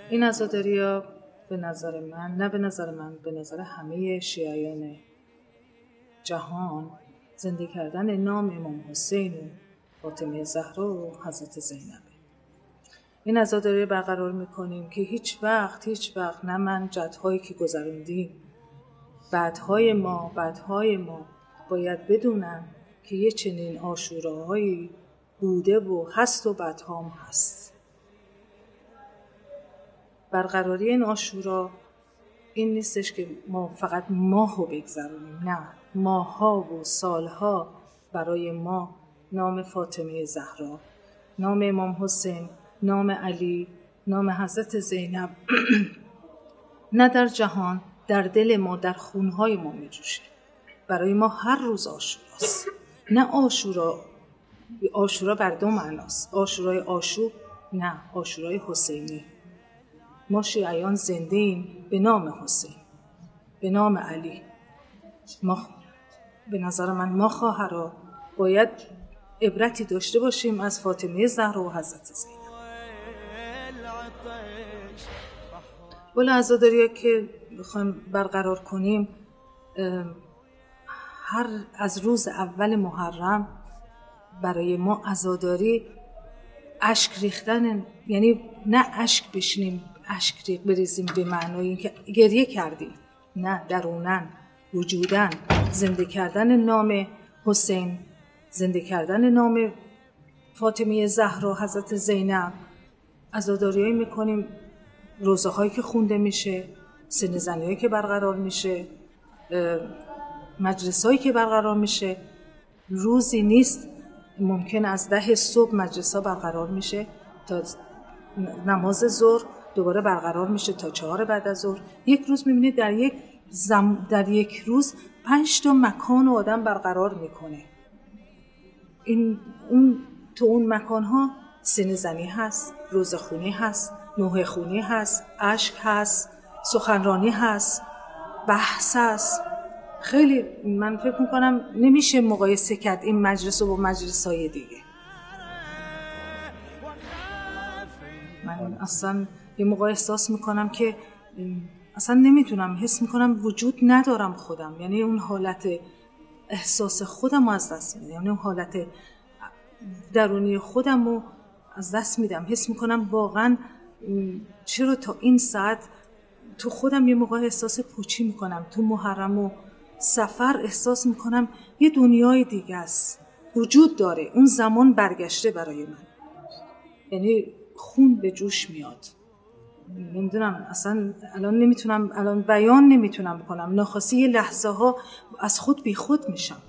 این عزاداری‌ها به نظر من، نه به نظر من، به نظر همه شیعیان جهان، زنده کردن نام امام حسین و فاطمه زهرا و حضرت زینب. این عزاداری برقرار میکنیم که هیچ وقت نه من، جدهایی که گذروندیم، بعدهای ما باید بدونن که یه چنین عاشوراهایی بوده و هست و بعدهام هست. برقراری این عاشورا این نیستش که ما فقط ماهو بگذرونیم، نه، ماه‌ها و سالها برای ما نام فاطمه زهرا، نام امام حسین، نام علی، نام حضرت زینب نه در جهان، در دل ما، در خونهای ما میجوشه. برای ما هر روز عاشوراست. نه عاشورا بر دو معناست. عاشورای آشوب، نه، عاشورای حسینی. ما شیعیان زنده ایم به نام حسین، به نام علی. ما به نظر من ما خواهرها باید عبرتی داشته باشیم از فاطمه زهرا و حضرت زینب. ولی عزاداری‌ها که بخوایم برقرار کنیم، از روز اول محرم برای ما عزاداری اشک ریختن، یعنی نه اشک بشینیم اشک بریزیم به معنای اینکه گریه کردیم، نه، درونن، وجودن، زنده کردن نام حسین، زنده کردن نام فاطمه زهرا، حضرت زینب. عزاداری‌هایی میکنیم، روزهایی که خونده میشه، سن زنی‌هایی که برقرار میشه، مجلسایی که برقرار میشه. روزی نیست ممکن از 10 صبح مجلس‌ها برقرار میشه تا نماز ظهر، دوباره برقرار میشه تا 4 بعد از ظهر. یک روز میبینید در یک روز 5 تا مکان آدم برقرار میکنه. تو اون مکان‌ها سینه زنی هست، روزخونی هست، نوحه خونی هست، اشک هست، سخنرانی هست، بحث هست. خیلی من فکر میکنم نمیشه مقایسه کرد این مجلس رو با مجلس‌های دیگه. من اصلا یه موقع احساس میکنم که اصلا نمیتونم، حس میکنم وجود ندارم خودم، یعنی اون حالت احساس خودم رو از دست میدم، یعنی اون حالت درونی خودم رو از دست میدم. حس میکنم واقعا چرا تا این ساعت تو خودم یه موقع احساس پوچی میکنم. تو محرم و سفر احساس میکنم یه دنیای دیگه است، وجود داره، اون زمان برگشته برای من، یعنی خون به جوش میاد. نمیدونم اصلا الان بیان نمیتونم بکنم. ناخواسته یه لحظه ها از خود بی خود میشم،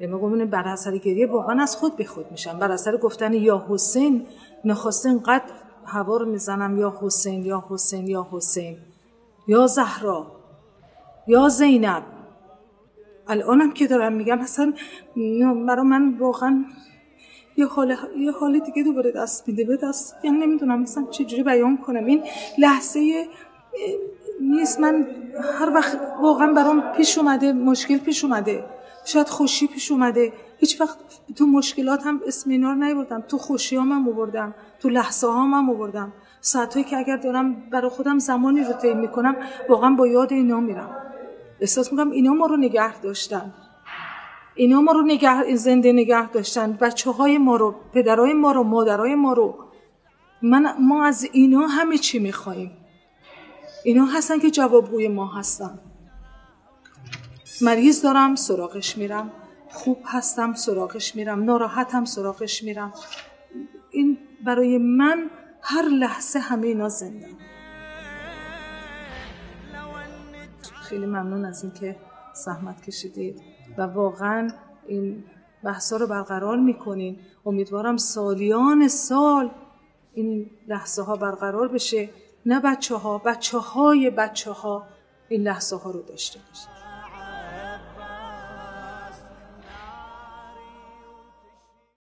یعنی میگم بر اثر گریه واقعا از خود بی خود میشم، بر اثر گفتن یا حسین ناخواسته اینقدر هوا رو میزنم، یا حسین یا حسین یا حسین، یا زهرا، یا زینب. الانم که دارم میگم اصلا برای من واقعا یه حال دیگه دوباره دست میده به دست، یعنی نمیدونم مثلا چجوری بیان کنم. این لحظه نیست. من هر وقت واقعا برام پیش اومده مشکل پیش اومده، شاید خوشی پیش اومده، هیچ وقت تو مشکلات هم اسم اینا رو نیاوردم، تو خوشی هم آوردم، تو لحظه هم آوردم. ساعتایی که اگر دارم برای خودم زمانی رو طی میکنم واقعا با یاد اینا میرم. احساس میکنم اینا ما رو نگه داشتن، اینا ما رو زنده نگه داشتن، بچه‌های ما رو، پدرای ما رو، مادرای ما رو. ما از اینا همه چی میخواییم. اینا هستن که جوابگوی ما هستن. مریض دارم سراغش میرم، خوب هستم سراغش میرم، ناراحتم سراغش میرم. این برای من هر لحظه همه اینا زنده. خیلی ممنون از این که زحمت کشیدید و واقعا این بحثا رو برقرار میکنین. امیدوارم سالیان سال این لحظه ها برقرار بشه، نه بچه های این لحظه ها رو داشته باشه.